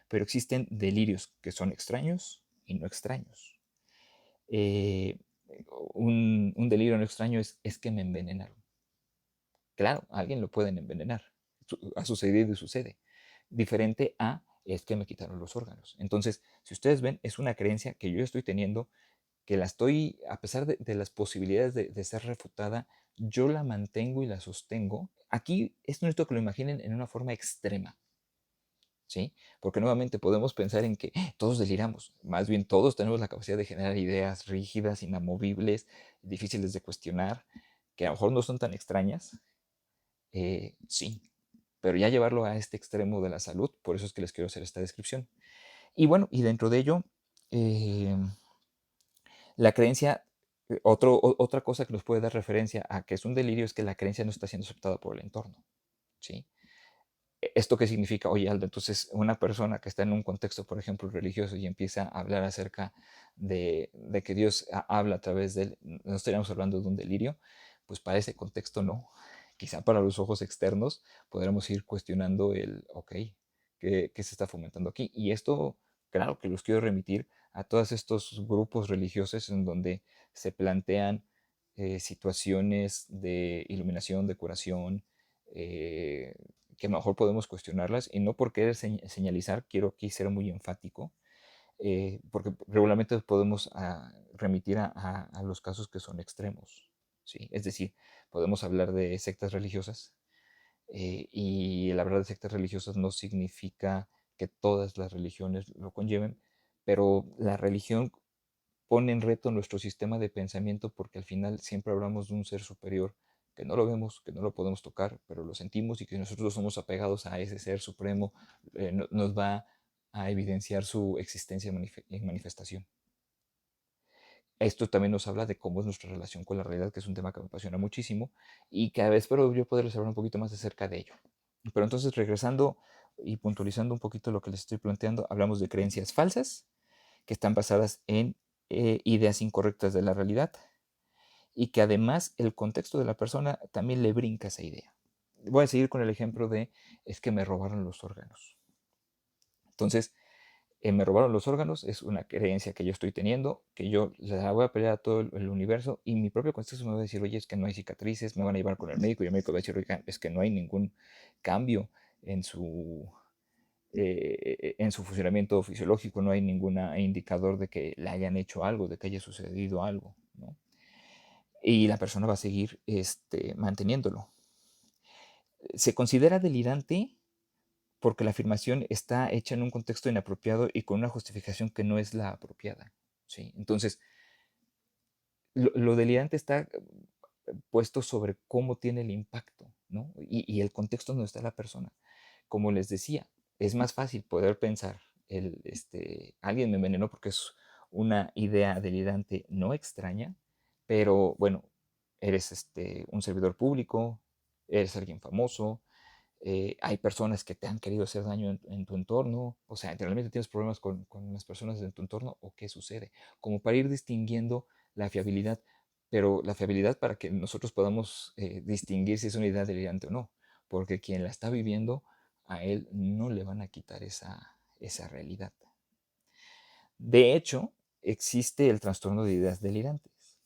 Pero existen delirios que son extraños y no extraños. Eh, un delirio no extraño es que me envenenaron. Claro, a alguien lo pueden envenenar. Ha sucedido y sucede. Diferente a es que me quitaron los órganos. Entonces, si ustedes ven, es una creencia que yo estoy teniendo, que la estoy, a pesar de las posibilidades de ser refutada, yo la mantengo y la sostengo. Aquí es nuestro que lo imaginen en una forma extrema, ¿sí? Porque nuevamente podemos pensar en que todos deliramos. Más bien todos tenemos la capacidad de generar ideas rígidas, inamovibles, difíciles de cuestionar, que a lo mejor no son tan extrañas. Sí, pero ya llevarlo a este extremo de la salud, por eso es que les quiero hacer esta descripción. Y bueno, y dentro de ello, eh, la creencia, otra cosa que nos puede dar referencia a que es un delirio es que la creencia no está siendo aceptada por el entorno, ¿sí? ¿Esto qué significa? Oye, Aldo, entonces una persona que está en un contexto, por ejemplo, religioso y empieza a hablar acerca de que Dios habla a través de él, no estaríamos hablando de un delirio, pues para ese contexto no. Quizá para los ojos externos podremos ir cuestionando ok, ¿qué se está fomentando aquí? Y esto, claro que los quiero remitir a todos estos grupos religiosos en donde se plantean situaciones de iluminación, de curación, eh, que a lo mejor podemos cuestionarlas y no por querer señalizar, quiero aquí ser muy enfático, porque regularmente podemos remitir a los casos que son extremos, ¿sí? Es decir, podemos hablar de sectas religiosas y el hablar de sectas religiosas no significa que todas las religiones lo conlleven, pero la religión pone en reto nuestro sistema de pensamiento porque al final siempre hablamos de un ser superior que no lo vemos, que no lo podemos tocar, pero lo sentimos y que nosotros somos apegados a ese ser supremo, nos va a evidenciar su existencia en manifestación. Esto también nos habla de cómo es nuestra relación con la realidad, que es un tema que me apasiona muchísimo y que a veces espero yo poderles hablar un poquito más acerca de ello. Pero entonces, regresando y puntualizando un poquito lo que les estoy planteando, hablamos de creencias falsas que están basadas en ideas incorrectas de la realidad y que además el contexto de la persona también le brinca esa idea. Voy a seguir con el ejemplo de es que me robaron los órganos. Entonces, me robaron los órganos, es una creencia que yo estoy teniendo, que yo la voy a pelear a todo el universo y mi propio contexto me va a decir, oye, es que no hay cicatrices, me van a llevar con el médico y el médico va a decir, oiga, es que no hay ningún cambio en en su funcionamiento fisiológico, no hay ningún indicador de que le hayan hecho algo, de que haya sucedido algo, ¿no? Y la persona va a seguir manteniéndolo. Se considera delirante porque la afirmación está hecha en un contexto inapropiado y con una justificación que no es la apropiada, ¿sí? Entonces, lo delirante está puesto sobre cómo tiene el impacto, ¿no? Y el contexto donde está la persona. Como les decía, es más fácil poder pensar, alguien me envenenó porque es una idea delirante no extraña, pero bueno, eres un servidor público, eres alguien famoso, hay personas que te han querido hacer daño en tu entorno, o sea, realmente tienes problemas con las personas de tu entorno o qué sucede, como para ir distinguiendo la fiabilidad, pero la fiabilidad para que nosotros podamos distinguir si es una idea delirante o no, porque quien la está viviendo, a él no le van a quitar esa realidad. De hecho, existe el trastorno de ideas delirantes.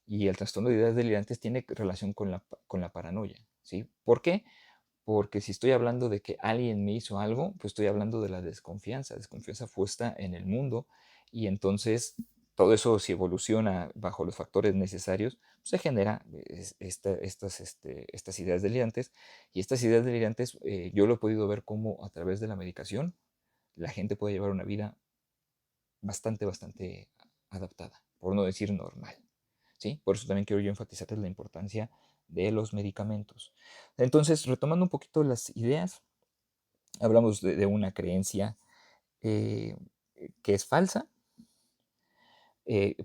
Y el trastorno de ideas delirantes tiene relación con la paranoia, ¿sí? ¿Por qué? Porque si estoy hablando de que alguien me hizo algo, pues estoy hablando de la desconfianza puesta en el mundo y entonces todo eso, si evoluciona bajo los factores necesarios, se genera estas ideas delirantes. Y estas ideas delirantes, yo lo he podido ver como a través de la medicación, la gente puede llevar una vida bastante adaptada, por no decir normal. ¿Sí? Por eso también quiero yo enfatizar la importancia de los medicamentos. Entonces, retomando un poquito las ideas, hablamos de una creencia eh, que es falsa,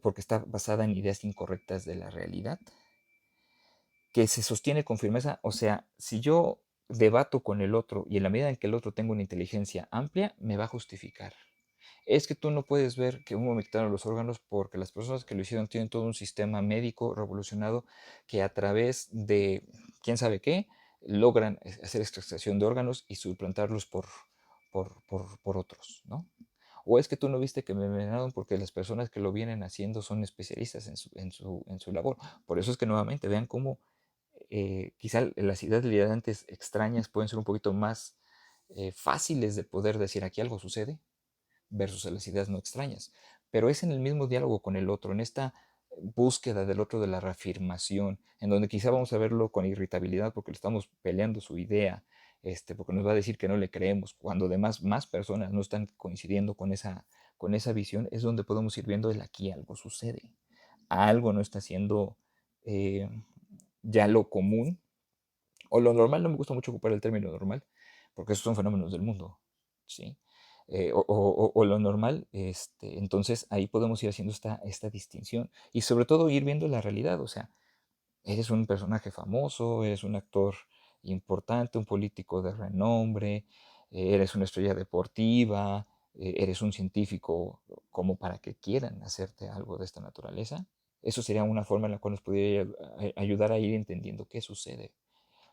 porque está basada en ideas incorrectas de la realidad, que se sostiene con firmeza. O sea, si yo debato con el otro y en la medida en que el otro tenga una inteligencia amplia, me va a justificar. Es que tú no puedes ver que uno me quitaron los órganos porque las personas que lo hicieron tienen todo un sistema médico revolucionado que a través de quién sabe qué logran hacer extracción de órganos y suplantarlos por otros, ¿no? O es que tú no viste que me envenenaron porque las personas que lo vienen haciendo son especialistas en su labor. Por eso es que nuevamente vean cómo quizá las ideas delirantes extrañas pueden ser un poquito más fáciles de poder decir aquí algo sucede versus las ideas no extrañas. Pero es en el mismo diálogo con el otro, en esta búsqueda del otro de la reafirmación, en donde quizá vamos a verlo con irritabilidad porque le estamos peleando su idea, porque nos va a decir que no le creemos, cuando además más personas no están coincidiendo con esa visión, es donde podemos ir viendo el aquí algo sucede, algo no está siendo eh, ya lo común, o lo normal. No me gusta mucho ocupar el término normal, porque esos son fenómenos del mundo, ¿sí? O lo normal, entonces ahí podemos ir haciendo esta distinción y sobre todo ir viendo la realidad. O sea, eres un personaje famoso, eres un actor importante, un político de renombre, eres una estrella deportiva, eres un científico, como para que quieran hacerte algo de esta naturaleza. Eso sería una forma en la cual nos podría ayudar a ir entendiendo qué sucede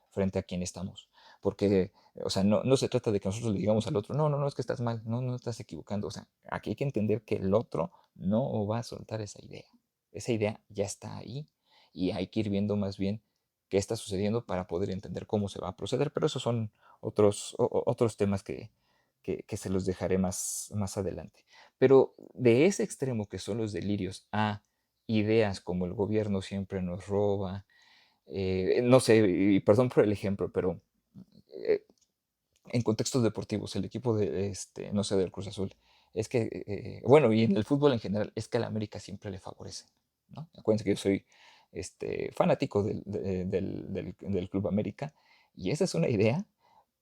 frente a quien estamos. Porque, o sea, no se trata de que nosotros le digamos al otro, no, no, no, es que estás mal, no, no estás equivocando. O sea, aquí hay que entender que el otro no va a soltar esa idea. Esa idea ya está ahí y hay que ir viendo más bien qué está sucediendo para poder entender cómo se va a proceder. Pero esos son otros temas que se los dejaré más adelante. Pero de ese extremo que son los delirios a ideas como el gobierno siempre nos roba, no sé, y perdón por el ejemplo, pero eh, en contextos deportivos, el equipo no sé, del Cruz Azul, es que, bueno, y en el fútbol en general, es que a la América siempre le favorece, ¿no? Acuérdense que yo soy fanático del Club América, y esa es una idea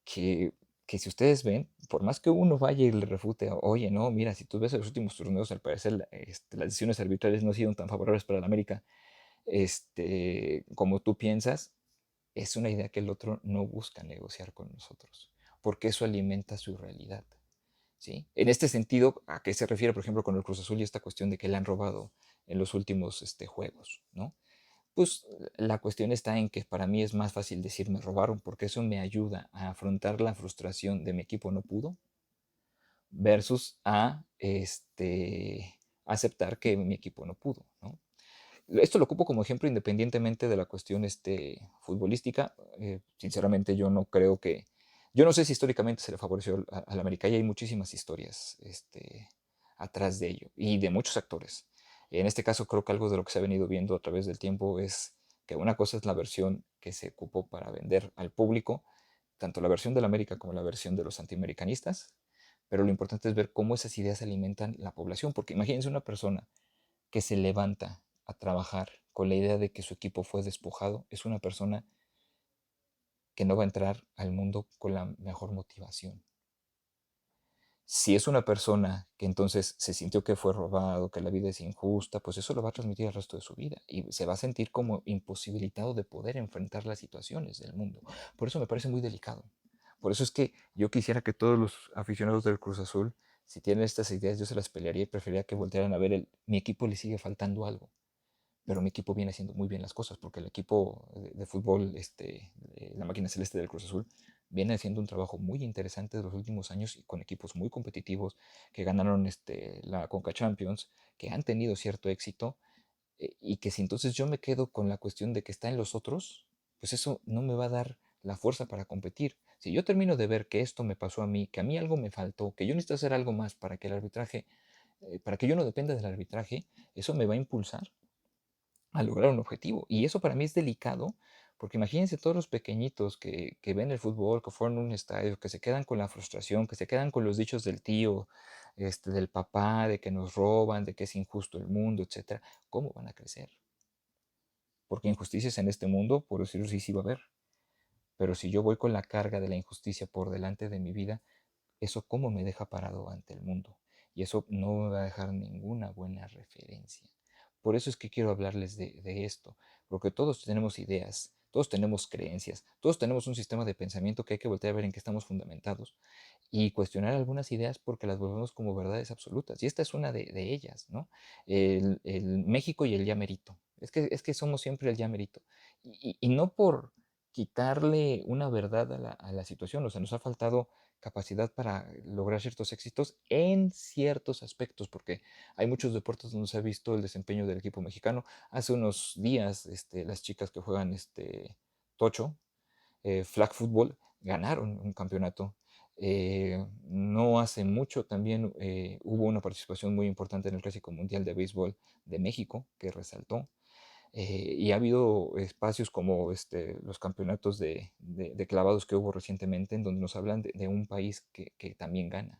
que, que si ustedes ven, por más que uno vaya y le refute, oye, no, mira, si tú ves los últimos torneos, al parecer las decisiones arbitrales no han sido tan favorables para la América, como tú piensas, es una idea que el otro no busca negociar con nosotros, porque eso alimenta su realidad. ¿Sí? En este sentido, ¿a qué se refiere, por ejemplo, con el Cruz Azul y esta cuestión de que le han robado en los últimos juegos? ¿No? Pues la cuestión está en que para mí es más fácil decir me robaron, porque eso me ayuda a afrontar la frustración de mi equipo no pudo, versus a aceptar que mi equipo no pudo. ¿No? Esto lo ocupo como ejemplo independientemente de la cuestión futbolística. Sinceramente yo no creo que... Yo no sé si históricamente se le favoreció al América y hay muchísimas historias atrás de ello y de muchos actores. En este caso creo que algo de lo que se ha venido viendo a través del tiempo es que una cosa es la versión que se ocupó para vender al público, tanto la versión del América como la versión de los antiamericanistas, pero lo importante es ver cómo esas ideas alimentan la población, porque imagínense una persona que se levanta a trabajar con la idea de que su equipo fue despojado, es una persona que no va a entrar al mundo con la mejor motivación. Si es una persona que entonces se sintió que fue robado, que la vida es injusta, pues eso lo va a transmitir el resto de su vida y se va a sentir como imposibilitado de poder enfrentar las situaciones del mundo. Por eso me parece muy delicado. Por eso es que yo quisiera que todos los aficionados del Cruz Azul, si tienen estas ideas, yo se las pelearía y preferiría que voltearan a ver mi equipo le sigue faltando algo, pero mi equipo viene haciendo muy bien las cosas, porque el equipo de fútbol, la máquina celeste del Cruz Azul, viene haciendo un trabajo muy interesante de los últimos años y con equipos muy competitivos que ganaron la Conca Champions, que han tenido cierto éxito, y que si entonces yo me quedo con la cuestión de que está en los otros, pues eso no me va a dar la fuerza para competir. Si yo termino de ver que esto me pasó a mí, que a mí algo me faltó, que yo necesito hacer algo más para que el arbitraje para que yo no dependa del arbitraje, eso me va a impulsar a lograr un objetivo. Y eso para mí es delicado, porque imagínense todos los pequeñitos que ven el fútbol, que fueron a un estadio, que se quedan con la frustración, que se quedan con los dichos del tío, del papá, de que nos roban, de que es injusto el mundo, etcétera. ¿Cómo van a crecer? Porque injusticias en este mundo, por decirlo así, sí va a haber. Pero si yo voy con la carga de la injusticia por delante de mi vida, eso cómo me deja parado ante el mundo. Y eso no me va a dejar ninguna buena referencia. Por eso es que quiero hablarles de esto, porque todos tenemos ideas, todos tenemos creencias, todos tenemos un sistema de pensamiento que hay que voltear a ver en qué estamos fundamentados y cuestionar algunas ideas porque las volvemos como verdades absolutas. Y esta es una de ellas, ¿no? El México y el ya merito. Es que somos siempre el ya merito. Y no por quitarle una verdad a la situación, o sea, nos ha faltado capacidad para lograr ciertos éxitos en ciertos aspectos, porque hay muchos deportes donde se ha visto el desempeño del equipo mexicano. Hace unos días, las chicas que juegan tocho, flag football, ganaron un campeonato. No hace mucho también hubo una participación muy importante en el Clásico Mundial de Béisbol de México, que resaltó. Y ha habido espacios como los campeonatos de clavados que hubo recientemente, en donde nos hablan de un país que también gana.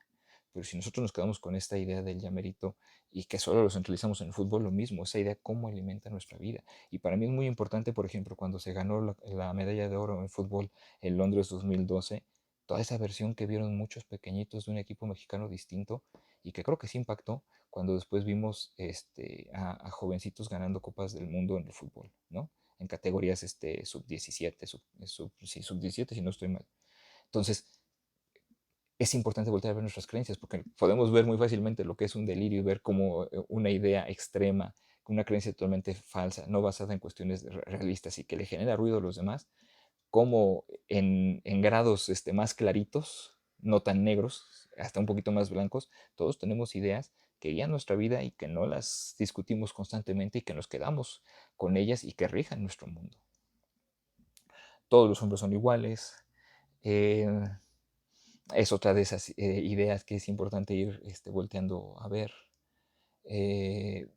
Pero si nosotros nos quedamos con esta idea del llamerito y que solo lo centralizamos en el fútbol, lo mismo, esa idea cómo alimenta nuestra vida. Y para mí es muy importante, por ejemplo, cuando se ganó la medalla de oro en fútbol en Londres 2012, toda esa versión que vieron muchos pequeñitos de un equipo mexicano distinto y que creo que sí impactó cuando después vimos a jovencitos ganando copas del mundo en el fútbol, ¿no? En categorías sub-17, sí, sub-17 si no estoy mal. Entonces, es importante voltear a ver nuestras creencias, porque podemos ver muy fácilmente lo que es un delirio y ver como una idea extrema, una creencia totalmente falsa, no basada en cuestiones realistas y que le genera ruido a los demás, como en grados más claritos, no tan negros, hasta un poquito más blancos, todos tenemos ideas que guían nuestra vida y que no las discutimos constantemente y que nos quedamos con ellas y que rijan nuestro mundo. Todos los hombres son iguales. eh, es otra de esas ideas que es importante ir volteando a ver. Eh,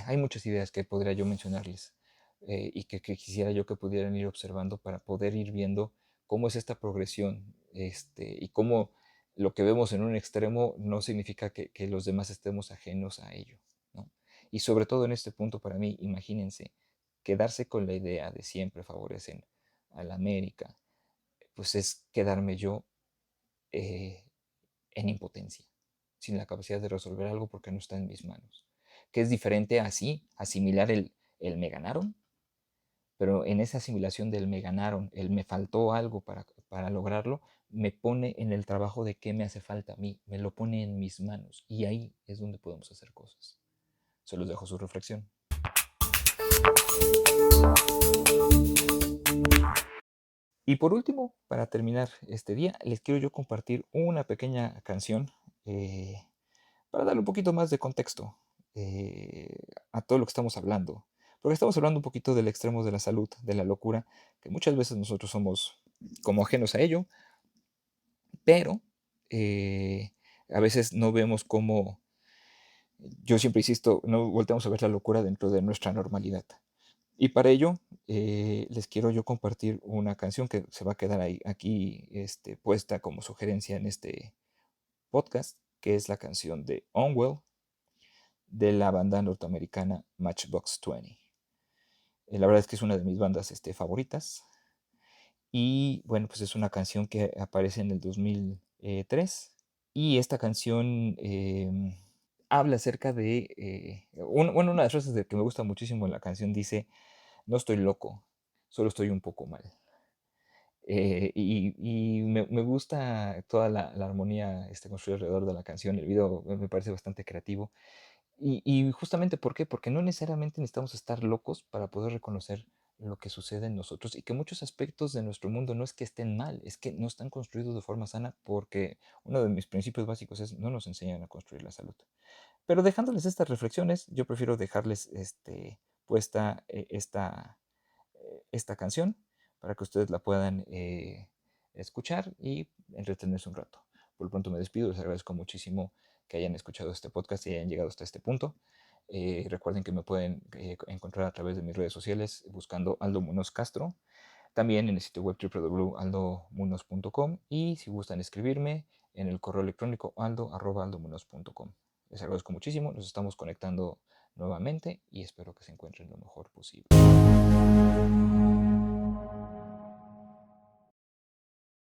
hay muchas ideas que podría yo mencionarles y que quisiera yo que pudieran ir observando para poder ir viendo cómo es esta progresión y cómo lo que vemos en un extremo no significa que los demás estemos ajenos a ello, ¿no? Y sobre todo en este punto para mí, imagínense, quedarse con la idea de siempre favorecen a la América, pues es quedarme yo eh, en impotencia, sin la capacidad de resolver algo porque no está en mis manos. Que es diferente así, asimilar el me ganaron, pero en esa asimilación del me ganaron, el me faltó algo para lograrlo, me pone en el trabajo de qué me hace falta a mí, me lo pone en mis manos y ahí es donde podemos hacer cosas. Se los dejo su reflexión. Y por último, para terminar este día, les quiero yo compartir una pequeña canción eh, para darle un poquito más de contexto eh, a todo lo que estamos hablando. Porque estamos hablando un poquito del extremo de la salud, de la locura, que muchas veces nosotros somos como ajenos a ello, pero a veces no vemos cómo, yo siempre insisto, no volteamos a ver la locura dentro de nuestra normalidad. Y para ello les quiero yo compartir una canción que se va a quedar ahí, aquí puesta como sugerencia en este podcast, que es la canción de Onwell de la banda norteamericana Matchbox 20. La verdad es que es una de mis bandas favoritas. Y bueno, pues es una canción que aparece en el 2003. Y esta canción habla acerca de... bueno, una de las frases que me gusta muchísimo en la canción dice, no estoy loco, solo estoy un poco mal. Y me gusta toda la armonía construida alrededor de la canción. El video me parece bastante creativo. Y justamente, ¿por qué? Porque no necesariamente necesitamos estar locos para poder reconocer lo que sucede en nosotros y que muchos aspectos de nuestro mundo no es que estén mal, es que no están construidos de forma sana porque uno de mis principios básicos es no nos enseñan a construir la salud. Pero dejándoles estas reflexiones, yo prefiero dejarles puesta esta canción para que ustedes la puedan escuchar y entretenerse un rato. Por lo pronto me despido, les agradezco muchísimo que hayan escuchado este podcast y hayan llegado hasta este punto. Recuerden que me pueden encontrar a través de mis redes sociales buscando Aldo Munoz Castro. También en el sitio web www.aldomunoz.com y si gustan escribirme en el correo electrónico aldo@aldomunoz.com. Les agradezco muchísimo, nos estamos conectando nuevamente y espero que se encuentren lo mejor posible.